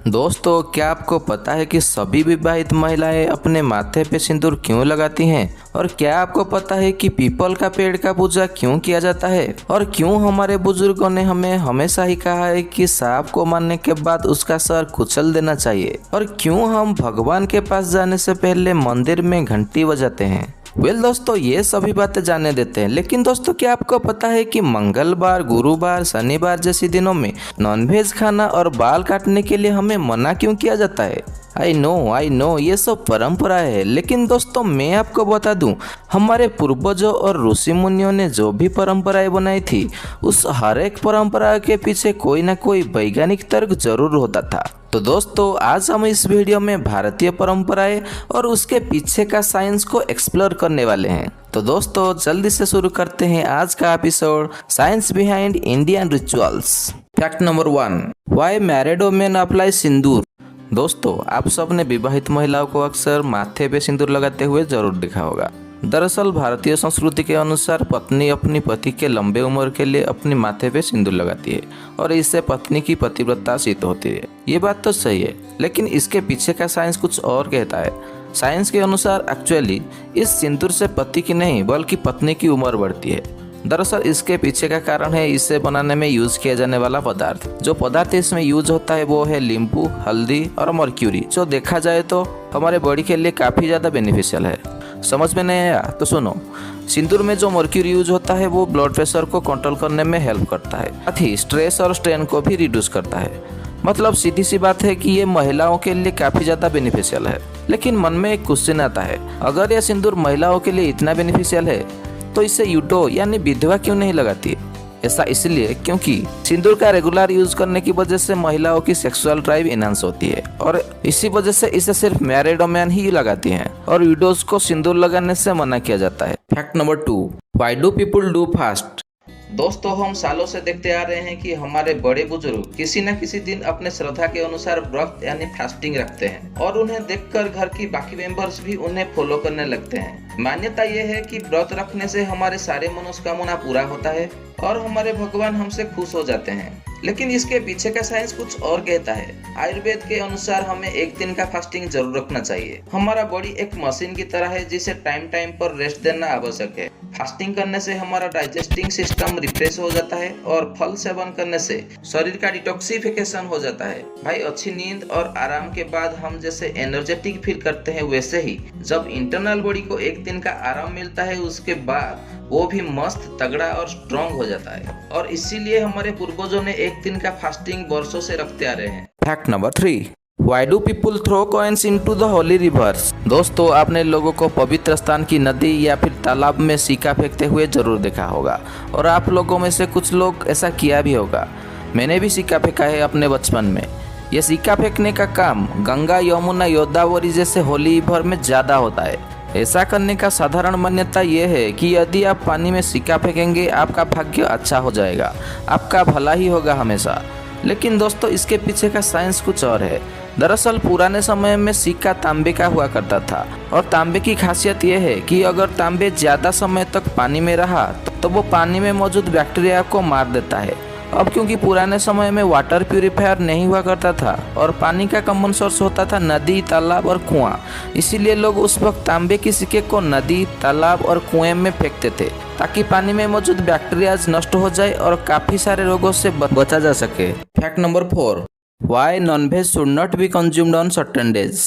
दोस्तों, क्या आपको पता है कि सभी विवाहित महिलाएं अपने माथे पे सिंदूर क्यों लगाती हैं? और क्या आपको पता है कि पीपल का पेड़ का पूजा क्यों किया जाता है? और क्यों हमारे बुजुर्गों ने हमें हमेशा ही कहा है कि सांप को मारने के बाद उसका सर कुचल देना चाहिए? और क्यों हम भगवान के पास जाने से पहले मंदिर में घंटी बजाते हैं? दोस्तों, ये सभी बातें जाने देते हैं, लेकिन दोस्तों क्या आपको पता है कि मंगलवार, गुरुवार, शनिवार जैसे दिनों में नॉनवेज खाना और बाल काटने के लिए हमें मना क्यों किया जाता है? आई नो ये सब परंपरा है, लेकिन दोस्तों मैं आपको बता दूं, हमारे पूर्वजों और ऋषि मुनियों ने जो भी परंपराएं बनाई थी, उस हर एक परंपरा के पीछे कोई ना कोई वैज्ञानिक तर्क जरूर होता था। तो दोस्तों, आज हम इस वीडियो में भारतीय परंपराएं और उसके पीछे का साइंस को एक्सप्लोर करने वाले हैं। तो दोस्तों, जल्दी से शुरू करते हैं आज का episode, science behind Indian rituals. Fact number 1, why married women apply sindoor. दोस्तों, आप सब ने विवाहित महिलाओं को अक्सर माथे पे सिंदूर लगाते हुए जरूर देखा होगा। दरअसल भारतीय संस्कृति के अनुसार पत्नी अपनी पति के लंबे उम्र के लिए अपने माथे पे सिंदूर लगाती है और इससे पत्नी की पतिव्रता सिद्ध होती है। ये बात तो सही है, लेकिन इसके पीछे का साइंस कुछ और कहता है। साइंस के अनुसार एक्चुअली इस सिंदूर से पति की नहीं बल्कि पत्नी की उम्र बढ़ती है। दरअसल इसके पीछे का कारण है इसे बनाने में यूज किया जाने वाला पदार्थ। जो पदार्थ इसमें यूज होता है वो है नींबू, हल्दी और मर्क्यूरी, जो देखा जाए तो हमारे बॉडी के लिए काफी ज्यादा बेनिफिशियल है। समझ में नहीं आया तो सुनो। सिंदूर में जो मर्क्यूरी यूज होता है वो ब्लड प्रेशर को कंट्रोल करने में हेल्प करता है, साथ ही स्ट्रेस और स्ट्रेन को भी रिड्यूस करता है। मतलब सीधी सी बात है कि ये महिलाओं के लिए काफी ज्यादा बेनिफिशियल है। लेकिन मन में एक क्वेश्चन आता है, अगर यह सिंदूर महिलाओं के लिए इतना बेनिफिशियल है तो इसे यूडो यानी विधवा क्यों नहीं लगाती? ऐसा इसलिए क्योंकि सिंदूर का रेगुलर यूज करने की वजह से महिलाओं की सेक्सुअल ड्राइव इनहांस होती है और इसी वजह से इसे सिर्फ मैरिड वुमेन ही लगाती हैं और विडोज को सिंदूर लगाने से मना किया जाता है। Fact number 2, why do people do fast. दोस्तों, हम सालों से देखते आ रहे हैं कि हमारे बड़े बुजुर्ग किसी न किसी दिन अपने श्रद्धा के अनुसार व्रत यानी फास्टिंग रखते हैं और उन्हें देखकर घर की बाकी मेंबर्स भी उन्हें फॉलो करने लगते हैं। मान्यता यह है कि व्रत रखने से हमारे सारे मनोकामना पूरा होता है और हमारे भगवान हमसे खुश हो जाते हैं। लेकिन इसके पीछे का साइंस कुछ और कहता है। आयुर्वेद के अनुसार हमें एक दिन का फास्टिंग जरूर रखना चाहिए। हमारा बॉडी एक मशीन की तरह है जिसे टाइम टाइम पर रेस्ट देना आवश्यक है। फास्टिंग करने से हमारा डाइजेस्टिंग सिस्टम रिफ्रेश हो जाता है और फल सेवन करने से शरीर का डिटॉक्सिफिकेशन हो जाता है। भाई, अच्छी नींद और आराम के बाद हम जैसे एनर्जेटिक फील करते हैं, वैसे ही जब इंटरनल बॉडी को एक दिन का आराम मिलता है उसके बाद वो भी मस्त, तगड़ा और स्ट्रॉन्ग हो जाता है। और इसीलिए हमारे पूर्वजों ने एक दिन का फास्टिंग वर्षों से रखते आ रहे हैं। Fact number 3, why do people throw coins into the holy rivers. दोस्तों, आपने लोगों को पवित्र स्थान की नदी या फिर तालाब में सिक्का फेंकते हुए जरूर देखा होगा और आप लोगों में से कुछ लोग ऐसा किया भी होगा। मैंने भी सिक्का फेंका है अपने बचपन में। यह सिक्का फेंकने का काम गंगा, यमुना, गोदावरी जैसे होली भर में ज्यादा होता है। ऐसा करने का साधारण मान्यता यह है कि यदि आप पानी में सिक्का फेंकेंगे आपका भाग्य अच्छा हो जाएगा, आपका भला ही होगा हमेशा। लेकिन दोस्तों, इसके पीछे का साइंस कुछ और है। दरअसल पुराने समय में सिक्का तांबे का हुआ करता था और तांबे की खासियत यह है कि अगर तांबे ज्यादा समय तक पानी में रहा तो वो पानी में मौजूद बैक्टीरिया को मार देता है। अब क्योंकि पुराने समय में वाटर प्यूरिफायर नहीं हुआ करता था और पानी का कॉमन सोर्स होता था नदी, तालाब और कुआं, इसीलिए लोग उस वक्त तांबे के सिक्के को नदी, तालाब और कुएं में फेंकते थे ताकि पानी में मौजूद बैक्टीरियाज नष्ट हो जाए और काफी सारे रोगों से बचा जा सके। Fact number 4, why nonveg should not be consumed on certain days.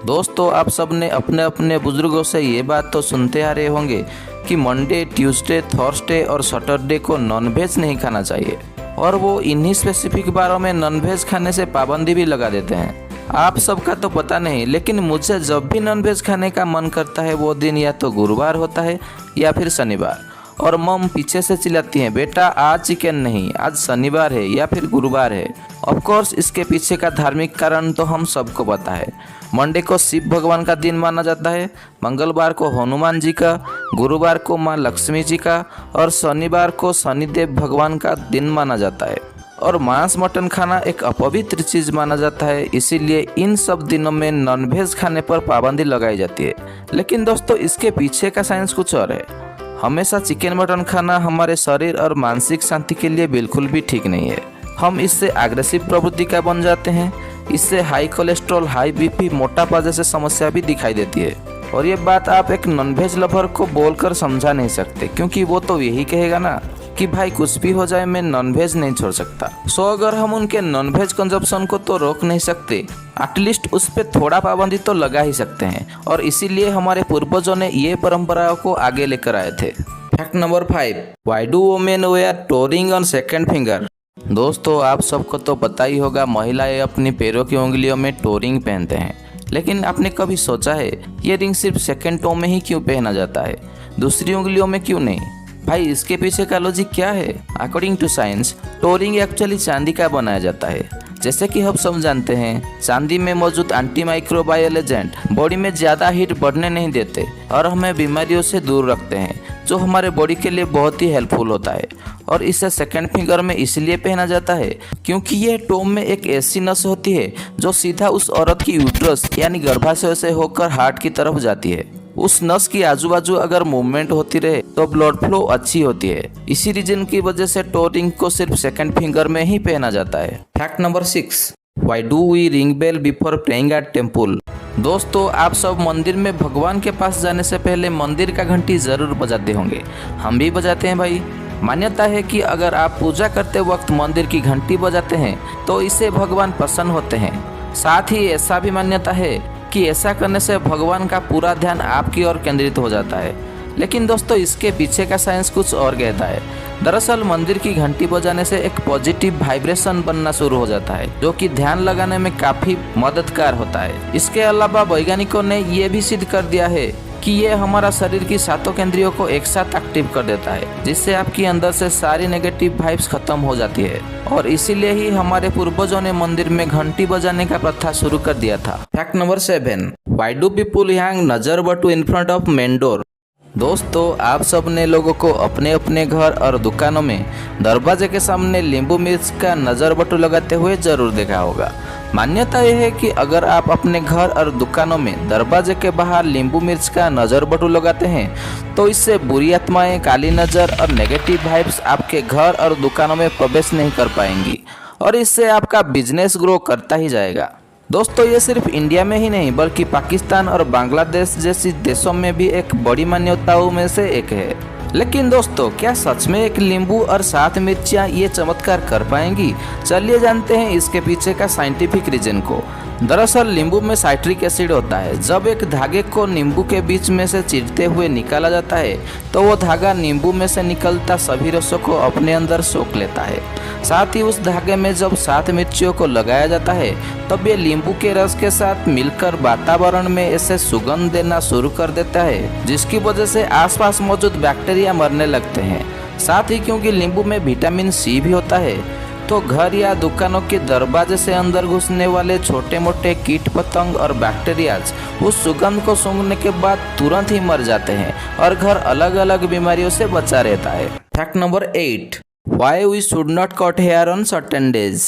दोस्तों, आप सब ने अपने अपने बुजुर्गों से ये बात तो सुनते आ रहे होंगे कि मंडे, ट्यूसडे, थर्सडे और सैटरडे को नॉनवेज नहीं खाना चाहिए और वो इन्हीं स्पेसिफिक बारों में नॉनवेज खाने से पाबंदी भी लगा देते हैं। आप सबका तो पता नहीं, लेकिन मुझे जब भी नॉनवेज खाने का मन करता है वो दिन या तो गुरुवार होता है या फिर शनिवार। और मम पीछे से चिल्लाती हैं, बेटा आज चिकन नहीं, आज शनिवार है या फिर गुरुवार है। ऑफ कोर्स इसके पीछे का धार्मिक कारण तो हम सबको पता है। मंडे को शिव भगवान का दिन माना जाता है, मंगलवार को हनुमान जी का, गुरुवार को माँ लक्ष्मी जी का और शनिवार को शनिदेव भगवान का दिन माना जाता है। और मांस मटन खाना एक अपवित्र चीज माना जाता है, इसीलिए इन सब दिनों में नॉनवेज खाने पर पाबंदी लगाई जाती है। लेकिन दोस्तों, इसके पीछे का साइंस कुछ और है। हमेशा चिकन मटन खाना हमारे शरीर और मानसिक शांति के लिए बिल्कुल भी ठीक नहीं है। हम इससे अग्रेसिव प्रवृत्ति का बन जाते हैं। इससे हाई कोलेस्ट्रॉल, हाई बीपी, मोटापा जैसे समस्या भी दिखाई देती है। और ये बात आप एक नॉनवेज लवर को बोलकर समझा नहीं सकते, क्योंकि वो तो यही कहेगा ना कि भाई कुछ भी हो जाए मैं नॉनवेज नहीं छोड़ सकता। सो अगर हम उनके नॉनवेज कंजप्शन को तो रोक नहीं सकते, एटलीस्ट उस पर थोड़ा पाबंदी तो लगा ही सकते हैं। और इसीलिए हमारे पूर्वजों ने ये परंपराओं को आगे लेकर आए थे। Fact number 5, why do women wear toe ring on second finger. दोस्तों आप सबको तो पता ही होगा, महिलाएं अपनी पैरों की उंगलियों में टोरिंग पहनते हैं। लेकिन आपने कभी सोचा है ये रिंग सिर्फ सेकंड टो में ही क्यों पहना जाता है, दूसरी उंगलियों में क्यों नहीं? भाई इसके पीछे का लॉजिक क्या है? According to science, toe ring actually चांदी का बनाया जाता है। जैसे कि हम सब जानते हैं, चांदी में मौजूद एंटी माइक्रोबायल एजेंट बॉडी में ज़्यादा हीट बढ़ने नहीं देते और हमें बीमारियों से दूर रखते हैं, जो हमारे बॉडी के लिए बहुत ही हेल्पफुल होता है। और इसे सेकंड फिंगर में इसलिए पहना जाता है क्योंकि ये टो में एक ऐसी नस होती है जो सीधा उस औरत की यूट्रस यानी गर्भाशय से होकर हार्ट की तरफ जाती है। उस नस की आजू बाजू अगर मूवमेंट होती रहे तो ब्लड फ्लो अच्छी होती है। इसी रीजन की वजह से टो रिंग को सिर्फ सेकंड फिंगर में ही पहना जाता है। Fact number 6, why do we ring bell before praying at temple. दोस्तों आप सब मंदिर में भगवान के पास जाने से पहले मंदिर का घंटी जरूर बजाते होंगे, हम भी बजाते हैं भाई। मान्यता है कि अगर आप पूजा करते वक्त मंदिर की घंटी बजाते हैं तो इससे भगवान प्रसन्न होते हैं। साथ ही ऐसा भी मान्यता है कि ऐसा करने से भगवान का पूरा ध्यान आपकी ओर केंद्रित हो जाता है। लेकिन दोस्तों इसके पीछे का साइंस कुछ और कहता है। दरअसल मंदिर की घंटी बजाने से एक पॉजिटिव वाइब्रेशन बनना शुरू हो जाता है, जो कि ध्यान लगाने में काफी मददगार होता है। इसके अलावा वैज्ञानिकों ने ये भी सिद्ध कर दिया है कि ये हमारा शरीर की 7 इंद्रियों को एक साथ एक्टिव कर देता है, जिससे आपकी अंदर से सारी नेगेटिव वाइब्स खत्म हो जाती है। और इसीलिए ही हमारे पूर्वजों ने मंदिर में घंटी बजाने का प्रथा शुरू कर दिया था। Fact number 7, why do people hang nazar battu in front of main door. दोस्तों आप सब ने लोगों को अपने अपने घर और दुकानों में दरवाजे के सामने नींबू मिर्च का नजर बटू लगाते हुए जरूर देखा होगा। मान्यता यह है कि अगर आप अपने घर और दुकानों में दरवाजे के बाहर नींबू मिर्च का नजर बटू लगाते हैं तो इससे बुरी आत्माएं, काली नज़र और नेगेटिव वाइब्स आपके घर और दुकानों में प्रवेश नहीं कर पाएंगी और इससे आपका बिजनेस ग्रो करता ही जाएगा। दोस्तों ये सिर्फ इंडिया में ही नहीं बल्कि पाकिस्तान और बांग्लादेश जैसी देशों में भी एक बड़ी मान्यताओं में से एक है। लेकिन दोस्तों क्या सच में एक नींबू और 7 मिर्चियाँ ये चमत्कार कर पाएंगी? चलिए जानते हैं इसके पीछे का साइंटिफिक रीजन को। दरअसल नींबू में साइट्रिक एसिड होता है। जब एक धागे को नींबू के बीच में से चीरते हुए निकाला जाता है तो वो धागा नींबू में से निकलता सभी रसों को अपने अंदर सोख लेता है। साथ ही उस धागे में जब 7 मिर्चियों को लगाया जाता है तब ये नींबू के रस के साथ मिलकर वातावरण में ऐसे सुगंध देना शुरू कर देता है, जिसकी वजह से आसपास मौजूद बैक्टीरिया मरने लगते हैं। साथ ही क्योंकि नींबू में विटामिन सी भी होता है तो घर या दुकानों के दरवाजे से अंदर घुसने वाले छोटे मोटे कीट पतंग और बैक्टीरिया उस सुगंध को सूंघने के बाद तुरंत ही मर जाते हैं और घर अलग अलग बीमारियों से बचा रहता है। Fact number 8, why we should not cut hair on certain days.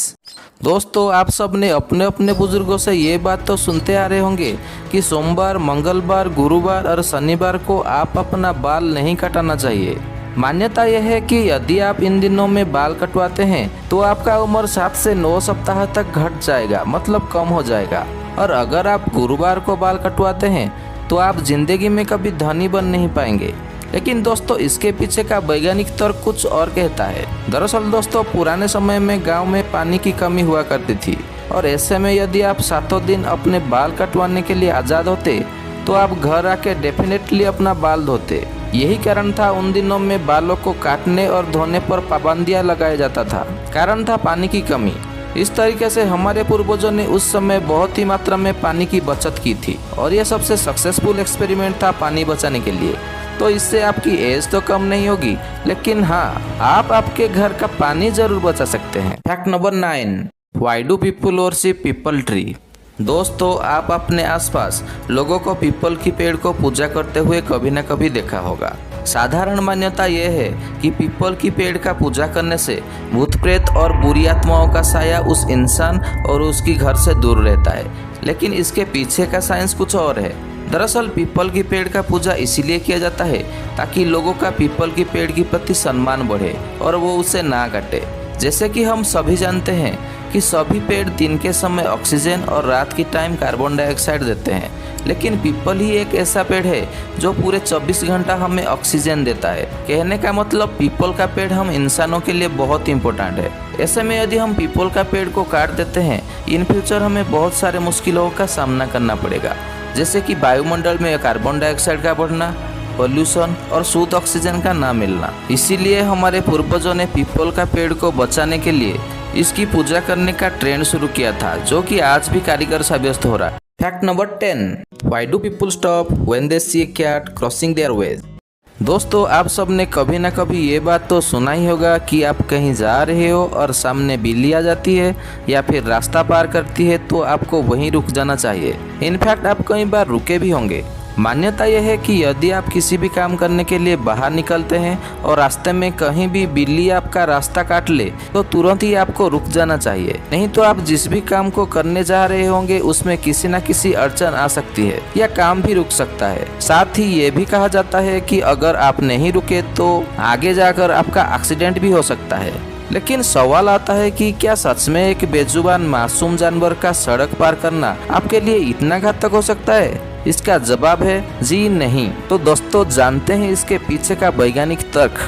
दोस्तों आप सब ने अपने अपने बुजुर्गों से ये बात तो सुनते आ रहे होंगे कि सोमवार, मंगलवार, गुरुवार और शनिवार को आप अपना बाल नहीं कटाना चाहिए। मान्यता यह है कि यदि आप इन दिनों में बाल कटवाते हैं तो आपका उम्र 7 से 9 सप्ताह तक घट जाएगा, मतलब कम हो जाएगा। और अगर आप गुरुवार को बाल कटवाते हैं तो आप जिंदगी में कभी धनी बन नहीं पाएंगे। लेकिन दोस्तों इसके पीछे का वैज्ञानिक तर्क कुछ और कहता है। दरअसल दोस्तों पुराने समय में गांव में पानी की कमी हुआ करती थी और ऐसे में यदि आप 7 दिन अपने बाल कटवाने के लिए आज़ाद होते तो आप घर आके डेफिनेटली अपना बाल धोते। यही कारण था उन दिनों में बालों को काटने और धोने पर पाबंदियां लगाया जाता था, कारण था पानी की कमी। इस तरीके से हमारे पूर्वजों ने उस समय बहुत ही मात्रा में पानी की बचत की थी और यह सबसे सक्सेसफुल एक्सपेरिमेंट था पानी बचाने के लिए। तो इससे आपकी एज तो कम नहीं होगी, लेकिन हाँ आप आपके घर का पानी जरूर बचा सकते हैं। Fact number 9, why do people worship people tree. दोस्तों आप अपने आसपास लोगों को पीपल की पेड़ को पूजा करते हुए कभी न कभी देखा होगा। साधारण मान्यता यह है कि पीपल की पेड़ का पूजा करने से भूत प्रेत और बुरी आत्माओं का साया उस इंसान और उसकी घर से दूर रहता है। लेकिन इसके पीछे का साइंस कुछ और है। दरअसल पीपल की पेड़ का पूजा इसीलिए किया जाता है ताकि लोगों का पीपल की पेड़ के प्रति सम्मान बढ़े और वो उसे ना काटे। जैसे कि हम सभी जानते हैं कि सभी पेड़ दिन के समय ऑक्सीजन और रात की टाइम कार्बन डाइऑक्साइड देते हैं, लेकिन पीपल ही एक ऐसा पेड़ है जो पूरे 24 घंटा हमें ऑक्सीजन देता है। कहने का मतलब पीपल का पेड़ हम इंसानों के लिए बहुत इंपॉर्टेंट है। ऐसे में यदि हम पीपल का पेड़ को काट देते हैं, इन फ्यूचर हमें बहुत सारे मुश्किलों का सामना करना पड़ेगा, जैसे कि वायुमंडल में कार्बन डाइऑक्साइड का बढ़ना, पोल्यूशन और शुद्ध ऑक्सीजन का ना मिलना। इसीलिए हमारे पूर्वजों ने पीपल का पेड़ को बचाने के लिए इसकी पूजा करने का ट्रेंड शुरू किया था, जो कि आज भी कारगर साबित हो रहा है। Fact number 10, why do people stop when they see a cat crossing their ways. दोस्तों, आप सब ने कभी ना कभी ये बात तो सुना ही होगा कि आप कहीं जा रहे हो और सामने बिल्ली आ जाती है या फिर रास्ता पार करती है तो आपको वहीं रुक जाना चाहिए। इनफैक्ट आप कई बार रुके भी होंगे। मान्यता यह है कि यदि आप किसी भी काम करने के लिए बाहर निकलते हैं और रास्ते में कहीं भी बिल्ली आपका रास्ता काट ले तो तुरंत ही आपको रुक जाना चाहिए, नहीं तो आप जिस भी काम को करने जा रहे होंगे उसमें किसी न किसी अड़चन आ सकती है या काम भी रुक सकता है। साथ ही ये भी कहा जाता है कि अगर आप नहीं रुके तो आगे जाकर आपका एक्सीडेंट भी हो सकता है। लेकिन सवाल आता है कि क्या सच में एक बेजुबान मासूम जानवर का सड़क पार करना आपके लिए इतना घातक हो सकता है? इसका जवाब है जी नहीं। तो दोस्तों, जानते हैं इसके पीछे का वैज्ञानिक तर्क।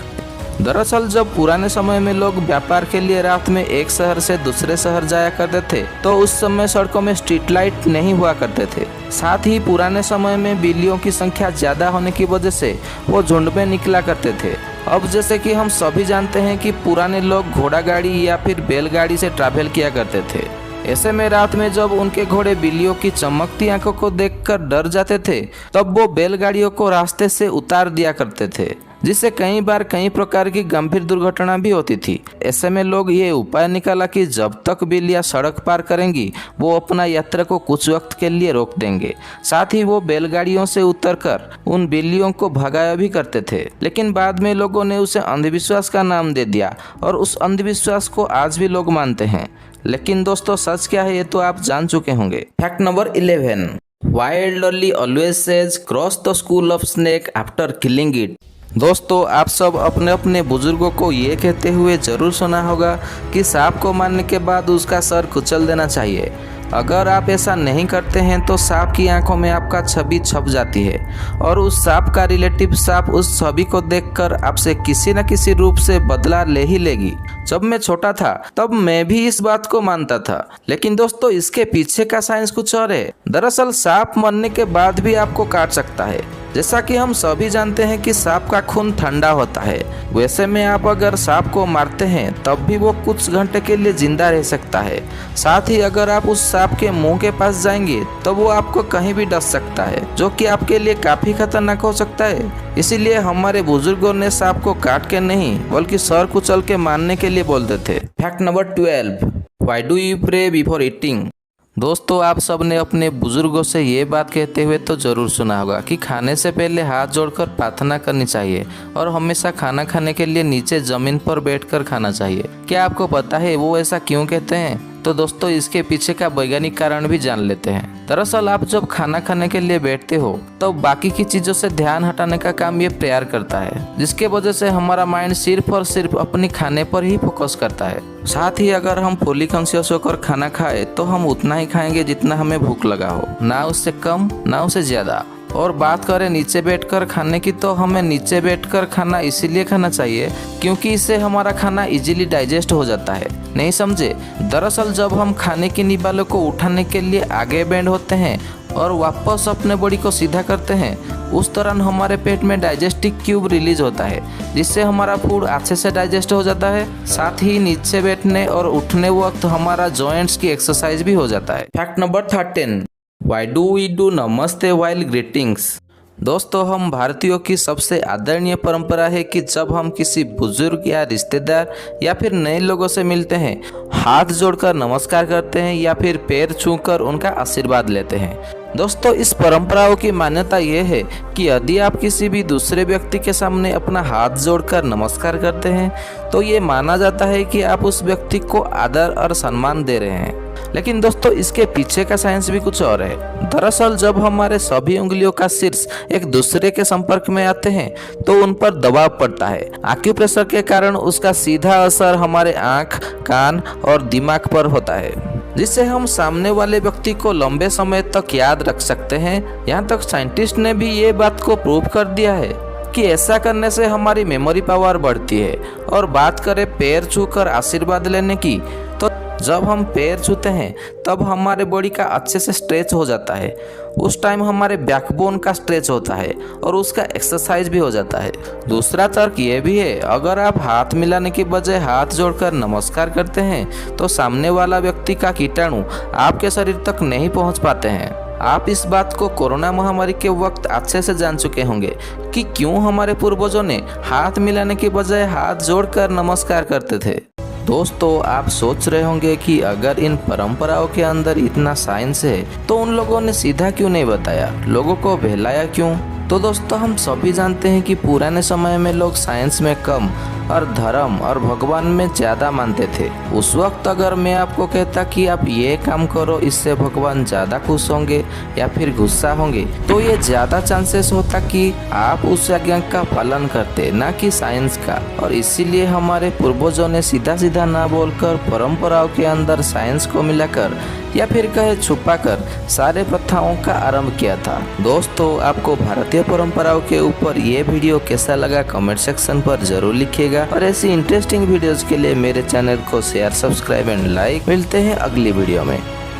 दरअसल जब पुराने समय में लोग व्यापार के लिए रात में एक शहर से दूसरे शहर जाया करते थे तो उस समय सड़कों में स्ट्रीट लाइट नहीं हुआ करते थे। साथ ही पुराने समय में बिल्लियों की संख्या ज्यादा होने की वजह से वो झुंड में निकला करते थे। अब जैसे कि हम सभी जानते हैं कि पुराने लोग घोड़ा गाड़ी या फिर बैलगाड़ी से ट्रैवल किया करते थे। ऐसे में रात में जब उनके घोड़े बिल्लियों की चमकती आंखों को देखकर डर जाते थे तब वो बैलगाड़ियों को रास्ते से उतार दिया करते थे, जिससे कई बार कई प्रकार की गंभीर दुर्घटना भी होती थी। ऐसे में लोग ये उपाय निकाला कि जब तक बिल्लियां सड़क पार करेंगी वो अपना यात्रा को कुछ वक्त के लिए रोक देंगे। साथ ही वो बैलगाड़ियों से उतरकर उन बिल्लियों को भगाया भी करते थे। लेकिन बाद में लोगों ने उसे अंधविश्वास का नाम दे दिया और उस अंधविश्वास को आज भी लोग मानते हैं। लेकिन दोस्तों, सच क्या है ये तो आप जान चुके होंगे। Fact number 11, why elderly always says cross the school of snake after killing it. दोस्तों, आप सब अपने अपने बुजुर्गों को ये कहते हुए जरूर सुना होगा कि सांप को मारने के बाद उसका सर कुचल देना चाहिए। अगर आप ऐसा नहीं करते हैं तो सांप की आंखों में आपका छवि छप जाती है और उस सांप का रिलेटिव सांप उस छवि को देखकर आपसे किसी न किसी रूप से बदला ले ही लेगी। जब मैं छोटा था तब मैं भी इस बात को मानता था, लेकिन दोस्तों इसके पीछे का साइंस कुछ और है। दरअसल सांप मरने के बाद भी आपको काट सकता है। जैसा कि हम सभी जानते हैं कि सांप का खून ठंडा होता है, वैसे में आप अगर सांप को मारते हैं तब भी वो कुछ घंटे के लिए जिंदा रह सकता है। साथ ही अगर आप उस सांप के मुंह के पास जाएंगे तो वो आपको कहीं भी डस सकता है, जो कि आपके लिए काफी खतरनाक हो सकता है। इसीलिए हमारे बुजुर्गों ने सांप को काट के नहीं बल्कि सर कुचल के मारने के लिए बोलते थे। Fact number 12, why do you pray before eating. दोस्तों, आप सब ने अपने बुजुर्गों से ये बात कहते हुए तो जरूर सुना होगा कि खाने से पहले हाथ जोड़कर प्रार्थना करनी चाहिए और हमेशा खाना खाने के लिए नीचे जमीन पर बैठकर खाना चाहिए। क्या आपको पता है वो ऐसा क्यों कहते हैं? तो दोस्तों, इसके पीछे का वैज्ञानिक कारण भी जान लेते हैं। दरअसल आप जब खाना खाने के लिए बैठते हो तो बाकी की चीजों से ध्यान हटाने का काम ये प्रेयर करता है, जिसके वजह से हमारा माइंड सिर्फ और सिर्फ अपनी खाने पर ही फोकस करता है। साथ ही अगर हम फुली कॉन्शियस होकर खाना खाए तो हम उतना ही खाएंगे जितना हमें भूख लगा हो, ना उससे कम ना उससे ज्यादा। और बात करें नीचे बैठकर खाने की, तो हमें नीचे बैठकर खाना इसीलिए खाना चाहिए क्योंकि इससे हमारा खाना इजीली डाइजेस्ट हो जाता है। नहीं समझे? दरअसल जब हम खाने की निवाले को उठाने के लिए आगे बेंड होते हैं और वापस अपने बॉडी को सीधा करते हैं, उस दौरान हमारे पेट में डाइजेस्टिव ट्यूब रिलीज होता है, जिससे हमारा फूड अच्छे से डाइजेस्ट हो जाता है। साथ ही नीचे बैठने और उठने वक्त हमारा जॉइंट्स की एक्सरसाइज भी हो जाता है। Fact number 13, why do we do namaste while greetings. दोस्तों, हम भारतीयों की सबसे आदरणीय परंपरा है कि जब हम किसी बुजुर्ग या रिश्तेदार या फिर नए लोगों से मिलते हैं, हाथ जोड़कर नमस्कार करते हैं या फिर पैर छूकर उनका आशीर्वाद लेते हैं। दोस्तों, इस परंपराओं की मान्यता ये है कि यदि आप किसी भी दूसरे व्यक्ति के सामने अपना हाथ जोड़कर नमस्कार करते हैं तो ये माना जाता है कि आप उस व्यक्ति को आदर और सम्मान दे रहे हैं। लेकिन दोस्तों इसके पीछे का साइंस भी कुछ और है। दरअसल जब हमारे सभी उंगलियों का शीर्ष एक दूसरे के संपर्क में आते हैं तो उन पर दबाव पड़ता है। एक्यूप्रेशर के कारण उसका सीधा असर हमारे आँख, कान और दिमाग पर होता है, जिससे हम सामने वाले व्यक्ति को लंबे समय तक याद रख सकते हैं। यहाँ तक साइंटिस्ट ने भी ये बात को प्रूव कर दिया है कि ऐसा करने से हमारी मेमोरी पावर बढ़ती है। और बात करें पैर छूकर आशीर्वाद लेने की, तो जब हम पैर छूते हैं तब हमारे बॉडी का अच्छे से स्ट्रेच हो जाता है। उस टाइम हमारे बैकबोन का स्ट्रेच होता है और उसका एक्सरसाइज भी हो जाता है। दूसरा तर्क ये भी है, अगर आप हाथ मिलाने की बजाय हाथ जोड़कर नमस्कार करते हैं तो सामने वाला व्यक्ति का कीटाणु आपके शरीर तक नहीं पहुंच पाते हैं। आप इस बात को कोरोना महामारी के वक्त अच्छे से जान चुके होंगे कि क्यों हमारे पूर्वजों ने हाथ मिलाने की बजाय हाथ जोड़कर नमस्कार करते थे। दोस्तों आप सोच रहे होंगे कि अगर इन परंपराओं के अंदर इतना साइंस है तो उन लोगों ने सीधा क्यों नहीं बताया, लोगों को बहलाया क्यों? तो दोस्तों हम सभी जानते हैं कि पुराने समय में लोग साइंस में कम और धर्म और भगवान में ज़्यादा मानते थे। उस वक्त अगर मैं आपको कहता कि आप ये काम करो, इससे भगवान ज़्यादा खुश होंगे या फिर गुस्सा होंगे, तो ये ज़्यादा चांसेस होता कि आप उस आज्ञा का पालन करते, ना कि साइंस का। और इसीलिए हमारे पूर्वजों ने सीधा सीधा ना बोलकर परंपराओं के अंदर साइंस को मिलाकर या फिर कहे छुपाकर सारे प्रथाओं का आरंभ किया था। दोस्तों आपको भारतीय परंपराओं के ऊपर ये वीडियो कैसा लगा कमेंट सेक्शन पर जरूर लिखिएगा। और ऐसी इंटरेस्टिंग वीडियोस के लिए मेरे चैनल को शेयर, सब्सक्राइब एंड लाइक। मिलते हैं अगली वीडियो में।